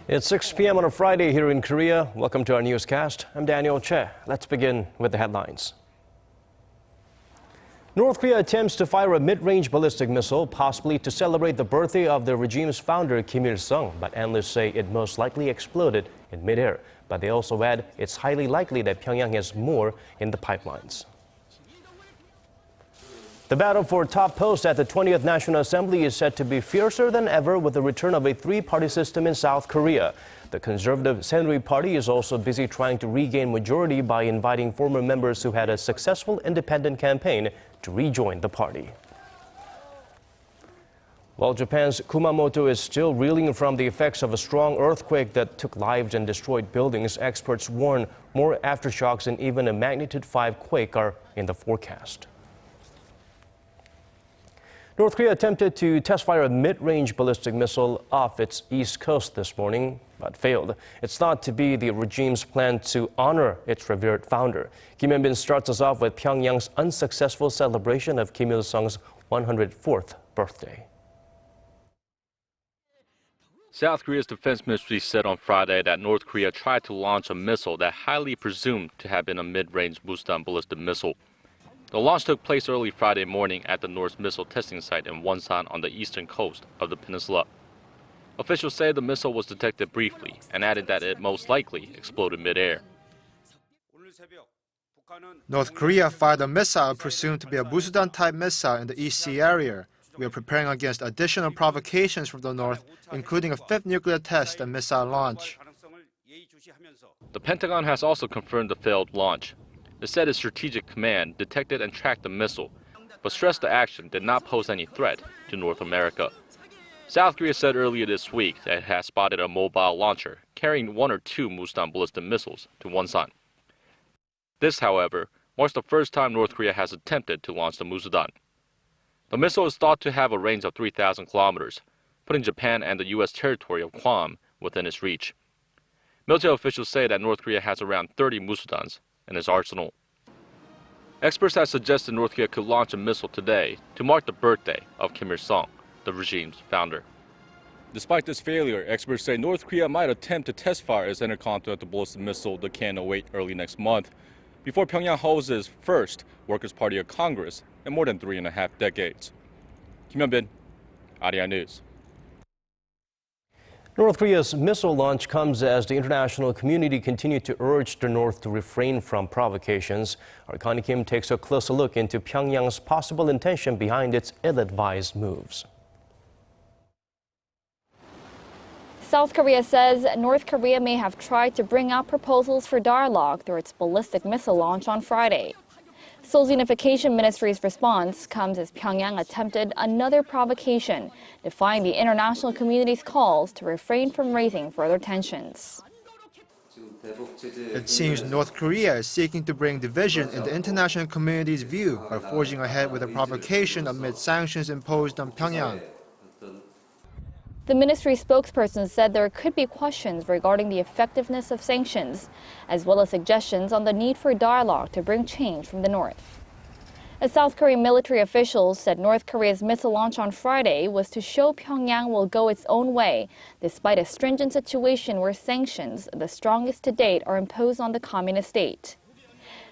It's 6 p.m. on a Friday here in Korea. Welcome to our newscast. I'm Daniel Che. Let's begin with the headlines. North Korea attempts to fire a mid-range ballistic missile, possibly to celebrate the birthday of the regime's founder, Kim Il-sung, but analysts say it most likely exploded in midair. But they also add it's highly likely that Pyongyang has more in the pipelines. The battle for top posts at the 20th National Assembly is set to be fiercer than ever with the return of a three-party system in South Korea. The conservative Saenuri Party is also busy trying to regain majority by inviting former members who had a successful independent campaign to rejoin the party. While Japan's Kumamoto is still reeling from the effects of a strong earthquake that took lives and destroyed buildings, experts warn more aftershocks and even a magnitude 5 quake are in the forecast. North Korea attempted to test-fire a mid-range ballistic missile off its east coast this morning, but failed. It's thought to be the regime's plan to honor its revered founder. Kim Hyun-bin starts us off with Pyongyang's unsuccessful celebration of Kim Il-sung's 104th birthday. South Korea's defense ministry said on Friday that North Korea tried to launch a missile that highly presumed to have been a mid-range Musudan ballistic missile. The launch took place early Friday morning at the North's missile testing site in Wonsan on the eastern coast of the peninsula. Officials say the missile was detected briefly and added that it most likely exploded midair. North Korea fired a missile presumed to be a Musudan-type missile in the East Sea area. We are preparing against additional provocations from the North, including a fifth nuclear test and missile launch. The Pentagon has also confirmed the failed launch. It said its strategic command detected and tracked the missile, but stressed the action did not pose any threat to North America. South Korea said earlier this week that it has spotted a mobile launcher carrying 1 or 2 Musudan ballistic missiles to Wonsan. This, however, marks the first time North Korea has attempted to launch the Musudan. The missile is thought to have a range of 3,000 kilometers, putting Japan and the U.S. territory of Guam within its reach. Military officials say that North Korea has around 30 Musudans in its arsenal. Experts have suggested North Korea could launch a missile today to mark the birthday of Kim Il-sung, the regime's founder. Despite this failure, experts say North Korea might attempt to test fire its intercontinental ballistic missile, the Korea-Norway, early next month, before Pyongyang holds its first Workers' Party of Congress in more than 3.5 decades. Kim Hyun-bin, Arirang News. North Korea's missile launch comes as the international community continued to urge the North to refrain from provocations. Our Connie Kim takes a closer look into Pyongyang's possible intention behind its ill-advised moves. South Korea says North Korea may have tried to bring out proposals for dialogue through its ballistic missile launch on Friday. Seoul's Unification Ministry's response comes as Pyongyang attempted another provocation, defying the international community's calls to refrain from raising further tensions. It seems North Korea is seeking to bring division in the international community's view by forging ahead with a provocation amid sanctions imposed on Pyongyang. The ministry spokesperson said there could be questions regarding the effectiveness of sanctions, as well as suggestions on the need for dialogue to bring change from the North. A South Korean military official said North Korea's missile launch on Friday was to show Pyongyang will go its own way, despite a stringent situation where sanctions, the strongest to date, are imposed on the communist state.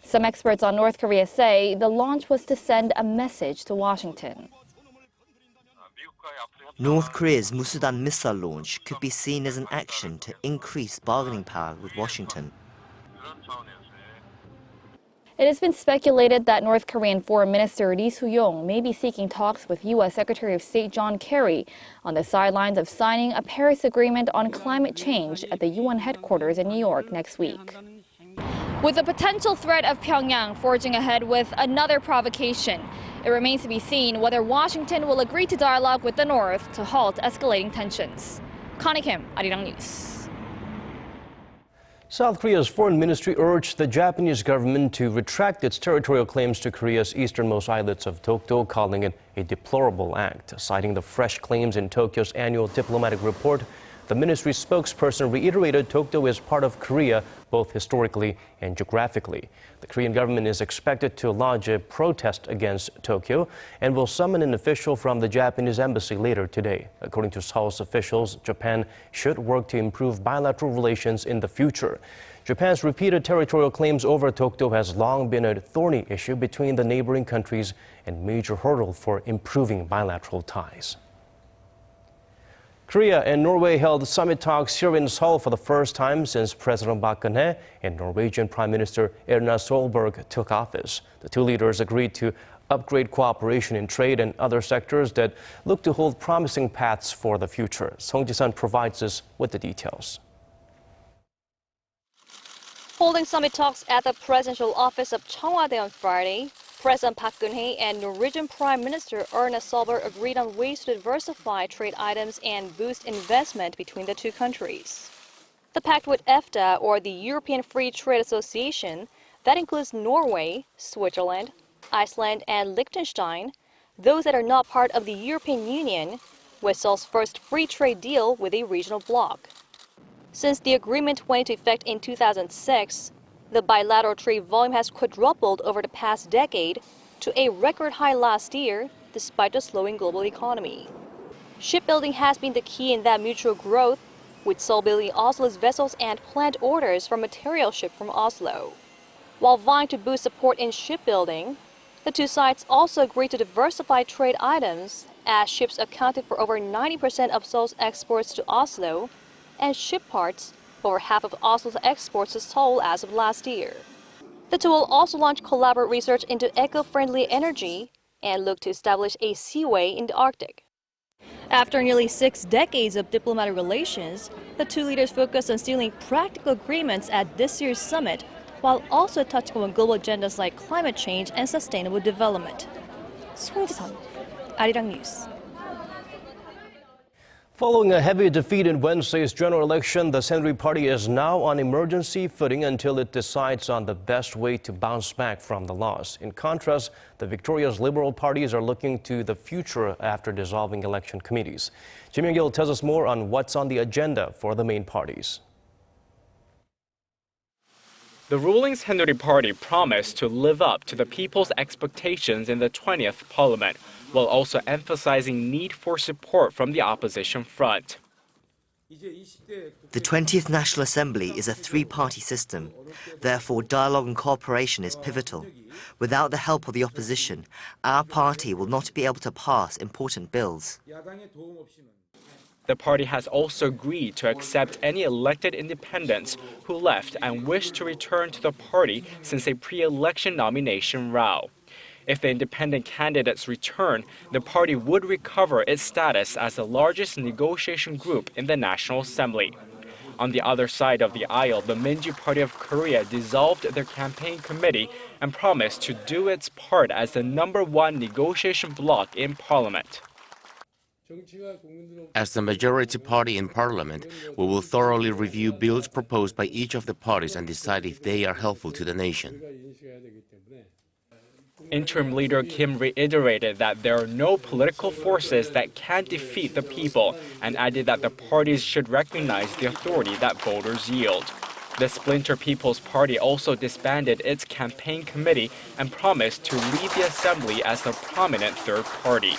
Some experts on North Korea say the launch was to send a message to Washington. North Korea's Musudan missile launch could be seen as an action to increase bargaining power with Washington. It has been speculated that North Korean Foreign Minister Lee Soo-yong may be seeking talks with U.S. Secretary of State John Kerry on the sidelines of signing a Paris Agreement on climate change at the UN headquarters in New York next week. With the potential threat of Pyongyang forging ahead with another provocation, it remains to be seen whether Washington will agree to dialogue with the North to halt escalating tensions. Connie Kim, Arirang News. South Korea's foreign ministry urged the Japanese government to retract its territorial claims to Korea's easternmost islets of Dokdo, calling it a deplorable act. Citing the fresh claims in Tokyo's annual diplomatic report, The ministry spokesperson reiterated Dokdo is part of Korea, both historically and geographically. The Korean government is expected to lodge a protest against Tokyo and will summon an official from the Japanese embassy later today. According to Seoul's officials, Japan should work to improve bilateral relations in the future. Japan's repeated territorial claims over Dokdo has long been a thorny issue between the neighboring countries and major hurdle for improving bilateral ties. Korea and Norway held summit talks here in Seoul for the first time since President Park Geun-hye and Norwegian Prime Minister Erna Solberg took office. The two leaders agreed to upgrade cooperation in trade and other sectors that look to hold promising paths for the future. Song Ji-sun provides us with the details. Holding summit talks at the presidential office of Cheongwade on Friday, President Park Geun-hye and Norwegian Prime Minister Erna Solberg agreed on ways to diversify trade items and boost investment between the two countries. The pact with EFTA, or the European Free Trade Association, that includes Norway, Switzerland, Iceland, and Liechtenstein, those that are not part of the European Union, was Seoul's first free trade deal with a regional bloc. Since the agreement went into effect in 2006, the bilateral trade volume has quadrupled over the past decade to a record high last year, despite the slowing global economy. Shipbuilding has been the key in that mutual growth, with Seoul building Oslo's vessels and planned orders for material shipped from Oslo. While vying to boost support in shipbuilding, the two sides also agreed to diversify trade items, as ships accounted for over 90% of Seoul's exports to Oslo, and ship parts over half of Oslo's exports to Seoul as of last year. The two will also launch collaborative research into eco-friendly energy and look to establish a seaway in the Arctic. After nearly 6 decades of diplomatic relations, the two leaders focused on sealing practical agreements at this year's summit, while also touching on global agendas like climate change and sustainable development. Song Ji-sun, Arirang News. Following a heavy defeat in Wednesday's general election, the Century Party is now on emergency footing until it decides on the best way to bounce back from the loss. In contrast, the victorious Liberal parties are looking to the future after dissolving election committees. Kim Young-gil tells us more on what's on the agenda for the main parties. The ruling Century Party promised to live up to the people's expectations in the 20th Parliament, while also emphasizing need for support from the opposition front. The 20th National Assembly is a three-party system. Therefore, dialogue and cooperation is pivotal. Without the help of the opposition, our party will not be able to pass important bills. The party has also agreed to accept any elected independents who left and wish to return to the party since a pre-election nomination row. If the independent candidates return, the party would recover its status as the largest negotiation group in the National Assembly. On the other side of the aisle, the Minju Party of Korea dissolved their campaign committee and promised to do its part as the #1 negotiation bloc in parliament. As the majority party in parliament, we will thoroughly review bills proposed by each of the parties and decide if they are helpful to the nation. Interim leader Kim reiterated that there are no political forces that can defeat the people and added that the parties should recognize the authority that voters yield. The splinter People's Party also disbanded its campaign committee and promised to lead the assembly as the prominent third party.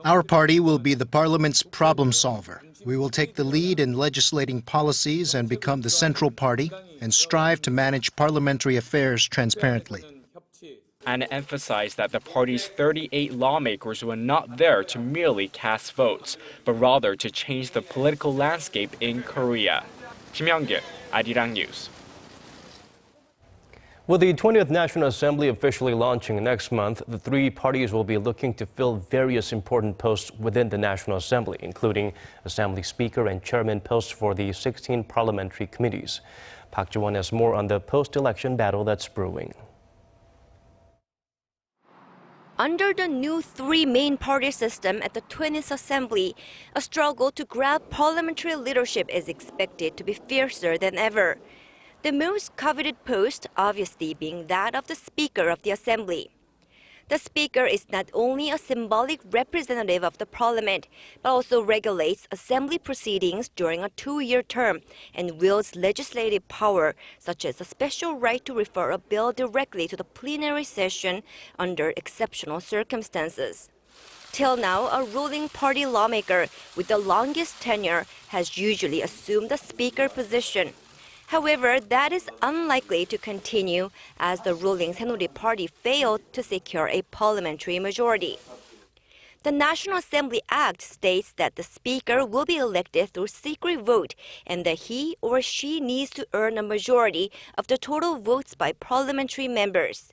Our party will be the parliament's problem solver. We will take the lead in legislating policies and become the central party and strive to manage parliamentary affairs transparently. And emphasized that the party's 38 lawmakers were not there to merely cast votes, but rather to change the political landscape in Korea. Kim Young-gil, Arirang News. With the 20th National Assembly officially launching next month, the three parties will be looking to fill various important posts within the National Assembly, including Assembly Speaker and Chairman posts for the 16 parliamentary committees. Park Ji-won has more on the post-election battle that's brewing. Under the new three-main party system at the 20th Assembly, a struggle to grab parliamentary leadership is expected to be fiercer than ever. The most coveted post obviously being that of the Speaker of the Assembly. The Speaker is not only a symbolic representative of the Parliament, but also regulates Assembly proceedings during a 2-year term and wields legislative power, such as a special right to refer a bill directly to the plenary session under exceptional circumstances. Till now, a ruling party lawmaker with the longest tenure has usually assumed the Speaker position. However, that is unlikely to continue as the ruling Saenuri party failed to secure a parliamentary majority. The National Assembly Act states that the Speaker will be elected through secret vote and that he or she needs to earn a majority of the total votes by parliamentary members.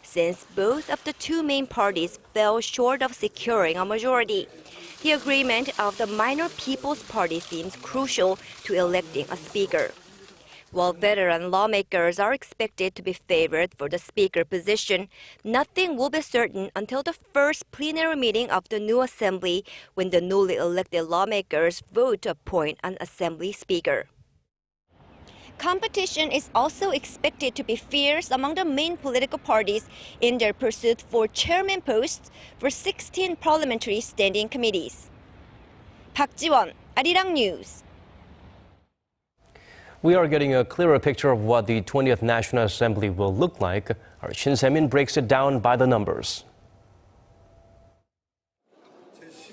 Since both of the two main parties fell short of securing a majority, the agreement of the minor People's Party seems crucial to electing a Speaker. While veteran lawmakers are expected to be favored for the Speaker position, nothing will be certain until the first plenary meeting of the new Assembly, when the newly elected lawmakers vote to appoint an Assembly Speaker. Competition is also expected to be fierce among the main political parties in their pursuit for chairman posts for 16 parliamentary standing committees. Park Ji-won, Arirang News. We are getting a clearer picture of what the 20th National Assembly will look like. Our Shin Se-min breaks it down by the numbers.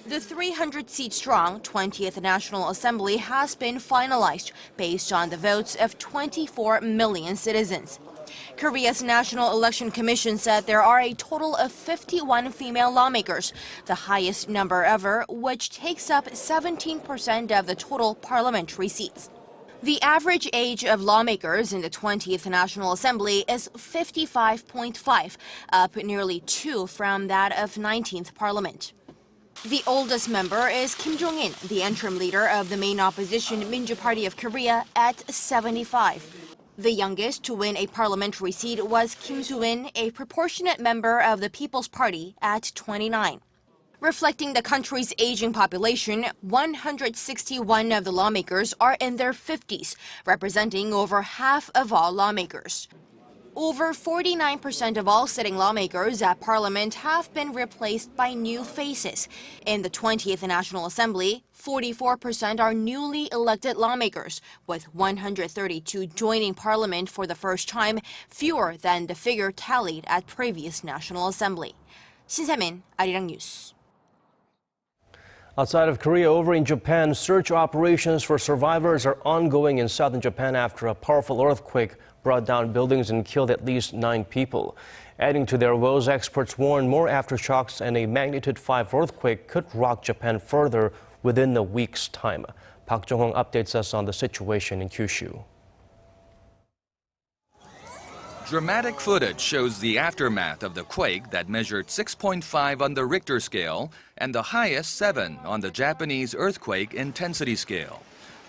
The 300-seat-strong 20th National Assembly has been finalized based on the votes of 24 million citizens. Korea's National Election Commission said there are a total of 51 female lawmakers, the highest number ever, which takes up 17% of the total parliamentary seats. The average age of lawmakers in the 20th National Assembly is 55.5, up nearly 2 from that of 19th Parliament. The oldest member is Kim Jong-in, the interim leader of the main opposition Minju Party of Korea, at 75. The youngest to win a parliamentary seat was Kim Soo-in, a proportionate member of the People's Party, at 29. Reflecting the country's aging population, 161 of the lawmakers are in their 50s, representing over half of all lawmakers. Over 49% of all sitting lawmakers at Parliament have been replaced by new faces. In the 20th National Assembly, 44% are newly elected lawmakers, with 132 joining Parliament for the first time, fewer than the figure tallied at previous National Assembly. Shin Se-min, Arirang News. Outside of Korea, over in Japan, search operations for survivors are ongoing in southern Japan after a powerful earthquake brought down buildings and killed at least 9 people. Adding to their woes, experts warn more aftershocks and a magnitude 5 earthquake could rock Japan further within a week's time. Park Jong-hong updates us on the situation in Kyushu. Dramatic footage shows the aftermath of the quake that measured 6.5 on the Richter scale and the highest 7 on the Japanese earthquake intensity scale.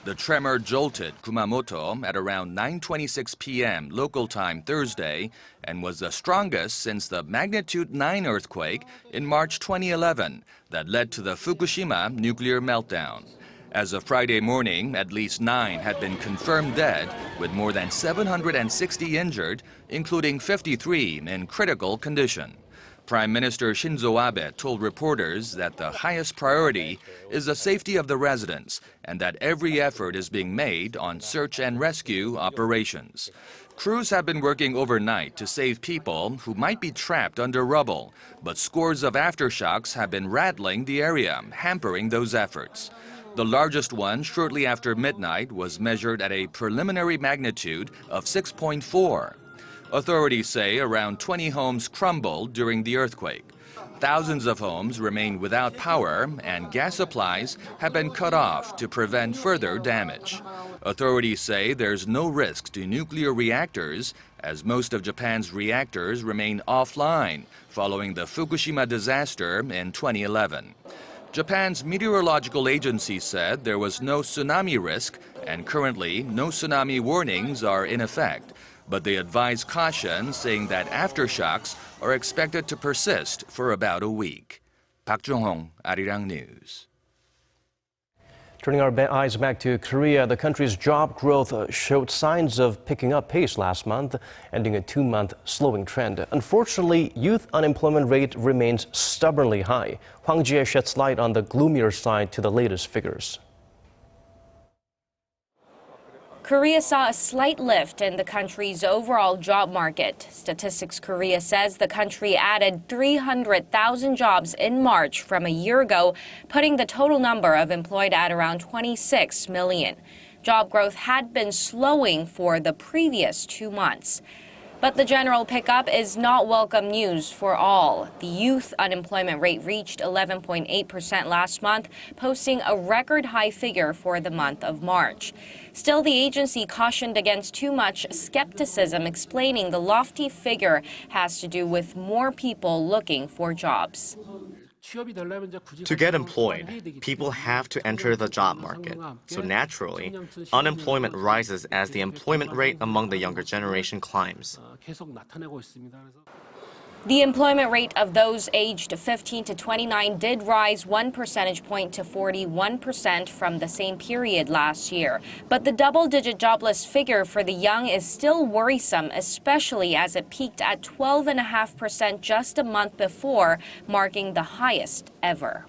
The tremor jolted Kumamoto at around 9:26 p.m. local time Thursday and was the strongest since the magnitude 9 earthquake in March 2011 that led to the Fukushima nuclear meltdown. As of Friday morning, at least 9 had been confirmed dead, with more than 760 injured, including 53 in critical condition. Prime Minister Shinzo Abe told reporters that the highest priority is the safety of the residents and that every effort is being made on search and rescue operations. Crews have been working overnight to save people who might be trapped under rubble, but scores of aftershocks have been rattling the area, hampering those efforts. The largest one, shortly after midnight, was measured at a preliminary magnitude of 6.4. Authorities say around 20 homes crumbled during the earthquake. Thousands of homes remain without power, and gas supplies have been cut off to prevent further damage. Authorities say there's no risk to nuclear reactors, as most of Japan's reactors remain offline following the Fukushima disaster in 2011. Japan's meteorological agency said there was no tsunami risk, and currently no tsunami warnings are in effect. But they advise caution, saying that aftershocks are expected to persist for about a week. Park Jong-hong, Arirang News. Turning our eyes back to Korea, the country's job growth showed signs of picking up pace last month, ending a 2-month slowing trend. Unfortunately, youth unemployment rate remains stubbornly high. Hwang Jie sheds light on the gloomier side to the latest figures. Korea saw a slight lift in the country's overall job market. Statistics Korea says the country added 300,000 jobs in March from a year ago, putting the total number of employed at around 26 million. Job growth had been slowing for the previous 2 months. But the general pickup is not welcome news for all. The youth unemployment rate reached 11.8% last month, posting a record high figure for the month of March. Still, the agency cautioned against too much skepticism, explaining the lofty figure has to do with more people looking for jobs. To get employed, people have to enter the job market. So naturally, unemployment rises as the employment rate among the younger generation climbs. The employment rate of those aged 15 to 29 did rise 1 percentage point to 41% from the same period last year. But the double-digit jobless figure for the young is still worrisome, especially as it peaked at 12.5% just a month before, marking the highest ever.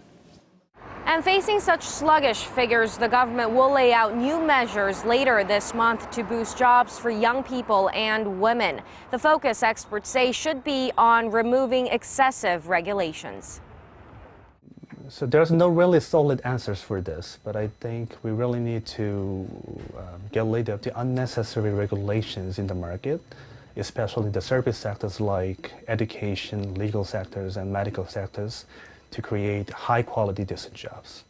And facing such sluggish figures, the government will lay out new measures later this month to boost jobs for young people and women. The focus, experts say, should be on removing excessive regulations. So there's no really solid answers for this, but I think we really need to get rid of the unnecessary regulations in the market, especially the service sectors like education, legal sectors, and medical sectors, to create high-quality, decent jobs.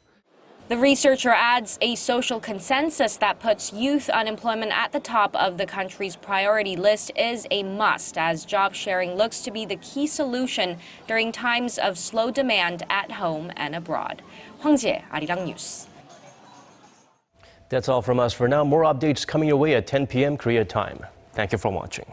The researcher adds a social consensus that puts youth unemployment at the top of the country's priority list is a must, as job sharing looks to be the key solution during times of slow demand at home and abroad. Hwang Jie, Arirang News. That's all from us for now. More updates coming your way at 10 p.m. Korea time. Thank you for watching.